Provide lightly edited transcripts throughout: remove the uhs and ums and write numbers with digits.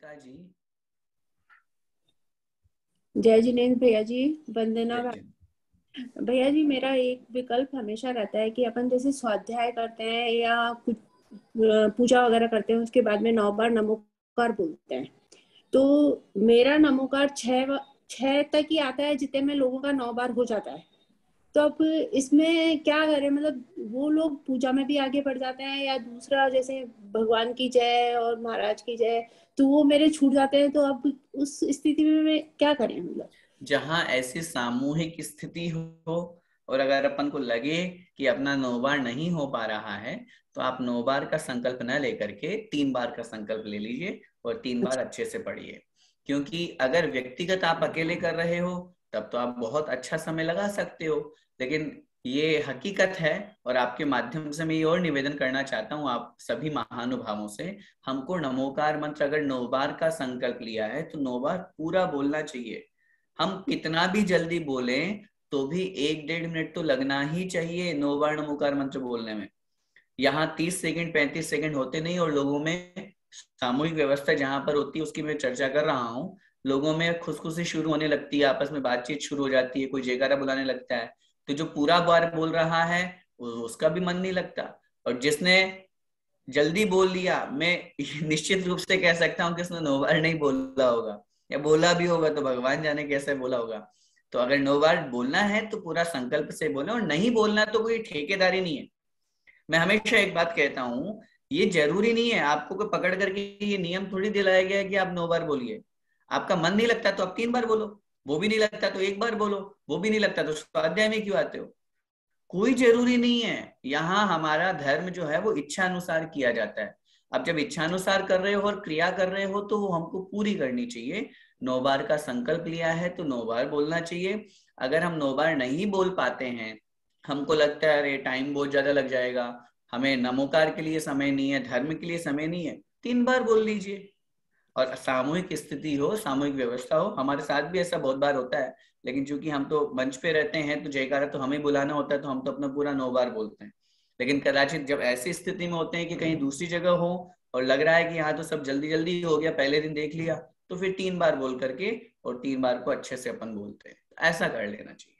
कृतिका जी। जय जिनेन्द्र भैया जी, वंदना। जय जय। भैया जी, मेरा एक विकल्प हमेशा रहता है कि अपन जैसे स्वाध्याय करते हैं या कुछ पूजा वगैरह करते हैं, उसके बाद में 9 बार नमोकार बोलते हैं। तो मेरा नमोकार 6 तक ही आता है, जितने में लोगों का 9 बार हो जाता है। तो अब इसमें क्या करें? मतलब वो लोग पूजा में भी आगे बढ़ जाते हैं, या दूसरा जैसे भगवान की जय और महाराज की जय, तो वो मेरे छूट जाते हैं। तो अब उस स्थिति में मैं क्या करें? मतलब जहां ऐसी सामूहिक स्थिति हो और अगर अपन को लगे कि अपना 9 बार नहीं हो पा रहा है, तो आप 9 बार का संकल्प न लेकर के 3 बार का संकल्प ले लीजिए और 3 बार अच्छे से पढ़िए। क्योंकि अगर व्यक्तिगत आप अकेले कर रहे हो तब तो आप बहुत अच्छा समय लगा सकते हो, लेकिन ये हकीकत है। और आपके माध्यम से मैं ये और निवेदन करना चाहता हूँ आप सभी महानुभावों से, हमको नमोकार मंत्र अगर 9 बार का संकल्प लिया है तो 9 बार पूरा बोलना चाहिए। हम कितना भी जल्दी बोलें तो भी 1-1.5 मिनट तो लगना ही चाहिए 9 बार नमोकार मंत्र बोलने में। यहाँ 30 सेकंड 35 सेकंड होते नहीं, और लोगों में सामूहिक व्यवस्था जहां पर होती है उसकी मैं चर्चा कर रहा हूँ। लोगों में खुशखुशी शुरू होने लगती है, आपस में बातचीत शुरू हो जाती है, कोई जयकारा बुलाने लगता है, तो जो पूरा बार बोल रहा है उसका भी मन नहीं लगता। और जिसने जल्दी बोल लिया, मैं निश्चित रूप से कह सकता हूँ कि उसने 9 बार नहीं बोला होगा, या बोला भी होगा तो भगवान जाने कैसे बोला होगा। तो अगर 9 बार बोलना है तो पूरा संकल्प से बोले, और नहीं बोलना तो कोई ठेकेदारी नहीं है। मैं हमेशा एक बात कहता हूँ, ये जरूरी नहीं है आपको कोई पकड़ करके ये नियम थोड़ी दिलाया गया है कि आप 9 बार बोलिए। आपका मन नहीं लगता तो आप 3 बार बोलो, वो भी नहीं लगता तो 1 बार बोलो, वो भी नहीं लगता तो स्वाध्याय में क्यों आते हो। कोई जरूरी नहीं है। यहाँ हमारा धर्म जो है वो इच्छा अनुसार किया जाता है। अब जब इच्छा अनुसार कर रहे हो और क्रिया कर रहे हो तो वो हमको पूरी करनी चाहिए। 9 बार का संकल्प लिया है तो 9 बार बोलना चाहिए। अगर हम 9 बार नहीं बोल पाते हैं, हमको लगता है अरे टाइम बहुत ज्यादा लग जाएगा, हमें नमोकार के लिए समय नहीं है, धर्म के लिए समय नहीं है, 3 बार बोल लीजिए। और सामूहिक स्थिति हो, सामूहिक व्यवस्था हो, हमारे साथ भी ऐसा बहुत बार होता है। लेकिन चूंकि हम तो मंच पे रहते हैं तो जयकारा तो हमें बुलाना होता है, तो हम तो अपना पूरा 9 बार बोलते हैं। लेकिन कदाचित जब ऐसी स्थिति में होते हैं कि कहीं दूसरी जगह हो और लग रहा है कि यहाँ तो सब जल्दी जल्दी हो गया, पहले दिन देख लिया, तो फिर 3 बार बोल करके और 3 बार को अच्छे से अपन बोलते हैं। ऐसा कर लेना चाहिए।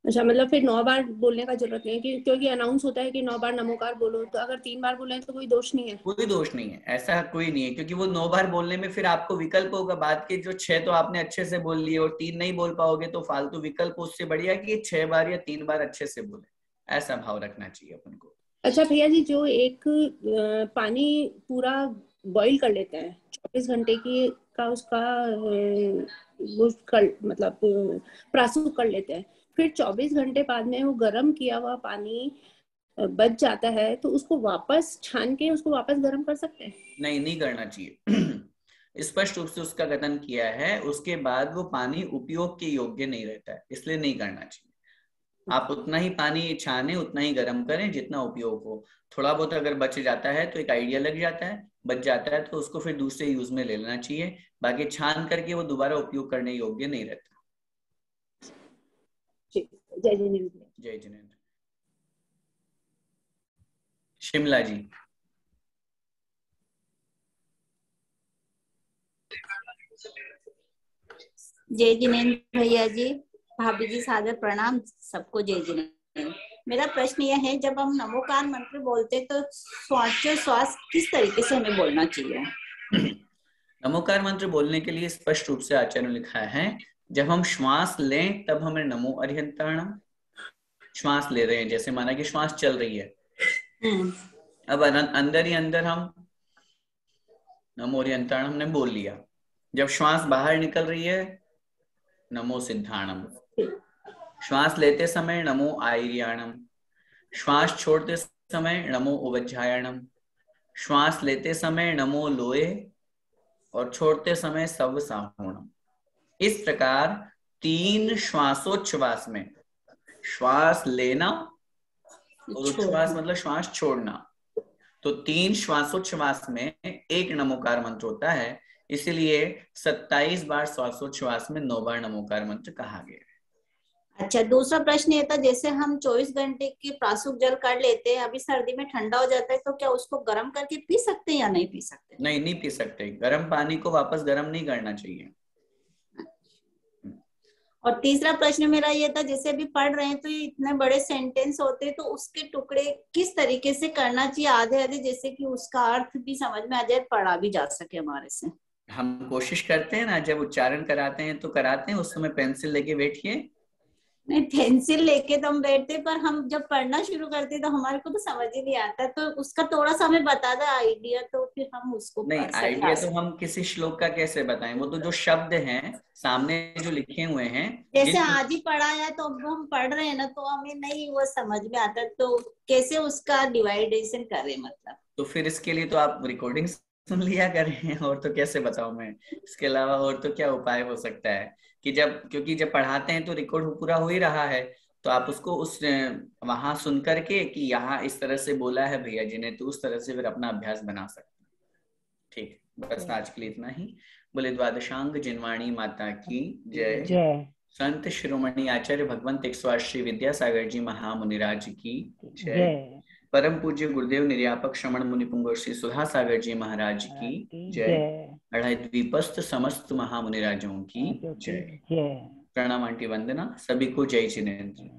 अच्छा, मतलब फिर 9 बार बोलने का जरूरत नहीं है क्योंकि अनाउंस होता है कि 9 बार नमोकार बोलो, तो अगर 3 बार बोले तो कोई दोष नहीं है। कोई दोष नहीं है, ऐसा कोई नहीं है, क्योंकि वो 9 बार बोलने में फिर आपको विकल्प होगा। बाद के जो 6 तो आपने अच्छे से बोल लिए और 3 नहीं बोल पाओगे तो फालतू विकल्प, उससे बढ़िया कि 6 बार या 3 बार अच्छे से बोले। ऐसा भाव रखना चाहिए अपन को। अच्छा भैया जी, जो एक पानी पूरा बॉईल कर लेते हैं 24 घंटे की का, उसका वो कर मतलब प्रासूख कर लेते हैं, फिर 24 घंटे बाद में वो गर्म किया हुआ पानी बच जाता है, तो उसको वापस छान के उसको वापस गर्म कर सकते हैं? नहीं, नहीं करना चाहिए। स्पष्ट रूप से उसका कथन किया है, उसके बाद वो पानी उपयोग के योग्य नहीं रहता है, इसलिए नहीं करना चाहिए। आप उतना ही पानी छाने, उतना ही गर्म करें जितना उपयोग हो। थोड़ा बहुत अगर बच जाता है तो एक आइडिया लग जाता है, बच जाता है तो उसको फिर दूसरे यूज में ले लेना चाहिए। बाकी छान करके वो दोबारा उपयोग करने योग्य नहीं रहता। जय जिनेन्द्र। जय जिनेन्द्र। शिमला जी। जय जिनेन्द्र भैया जी, भाभी जी सादर प्रणाम, सबको जय जिनेन्द्र। मेरा प्रश्न यह है, जब हम नमोकार मंत्र बोलते तो श्वास किस तरीके से हमें बोलना चाहिए? नमोकार मंत्र बोलने के लिए स्पष्ट रूप से आचार्य ने लिखा है, जब हम श्वास लें तब हमें नमो अर्यंताणम, श्वास ले रहे हैं जैसे माना कि श्वास चल रही है, अब अंदर ही अंदर हम नमो अर्यंताणम हमने बोल लिया। जब श्वास बाहर निकल रही है, नमो सिद्धाणम। श्वास लेते समय नमो आयर्याणम। श्वास छोड़ते समय नमो उवज्झायणम। श्वास लेते समय नमो लोए और छोड़ते समय सव साहूणम। इस प्रकार 3 श्वासोच्छ्वास में, श्वास लेना और उच्छ्वास मतलब श्वास छोड़ना, तो 3 श्वासोच्छ्वास में एक नमोकार मंत्र होता है। इसीलिए 27 बार श्वासोच्छ्वास में 9 बार नमोकार मंत्र कहा गया है। अच्छा, दूसरा प्रश्न ये था, जैसे हम 24 घंटे की प्रासूक जल कर लेते हैं, अभी सर्दी में ठंडा हो जाता है, तो क्या उसको गर्म करके पी सकते हैं या नहीं पी सकते? नहीं, नहीं पी सकते। गर्म पानी को वापस गर्म नहीं करना चाहिए। और तीसरा प्रश्न मेरा ये था, जैसे अभी पढ़ रहे हैं तो ये इतने बड़े सेंटेंस होते हैं, तो उसके टुकड़े किस तरीके से करना चाहिए, आधे आधे, जैसे कि उसका अर्थ भी समझ में आ जाए, पढ़ा भी जा सके हमारे से। हम कोशिश करते हैं ना, जब उच्चारण कराते हैं तो कराते हैं, उस समय पेंसिल लेके बैठिए। नहीं, पेंसिल लेके तो हम बैठते, पर हम जब पढ़ना शुरू करते तो हमारे को तो समझ ही नहीं आता, तो उसका थोड़ा सा हमें बता दो आइडिया, तो फिर हम उसको नहीं, पढ़ आइडिया तो सके। हम किसी श्लोक का कैसे बताएं, वो तो जो शब्द हैं सामने जो लिखे हुए हैं, जैसे आज ही पढ़ा है तो अब हम पढ़ रहे हैं ना, तो हमें नहीं वो समझ में आता, तो कैसे उसका डिवाइडेशन करें मतलब? तो फिर इसके लिए तो आप रिकॉर्डिंग सुन लिया करें, और तो कैसे बताऊं मैं। इसके अलावा और तो क्या उपाय हो सकता है कि क्योंकि जब पढ़ाते हैं तो रिकॉर्ड पूरा हो ही रहा है, तो आप उसको उस वहां सुन करके कि यहाँ इस तरह से बोला है भैया जी ने, तो उस तरह से फिर अपना अभ्यास बना सकते हैं। ठीक, बस आज के लिए इतना ही। बोले द्वादशांग जिनवाणी माता की जय। जय। संत शिरोमणि आचार्य भगवंत 108 श्री विद्यासागर जी महामुनिराज की जय। जय। परम पूज्य गुरुदेव निर्यापक श्रमण मुनि पुंगव श्री सुधा सागर जी महाराज की जय। अढ़ाई द्वीपस्थ समस्त महामुनिराजों की जय। जय। प्रणाम आंटी वंदना, सभी को जय जिनेन्द्र।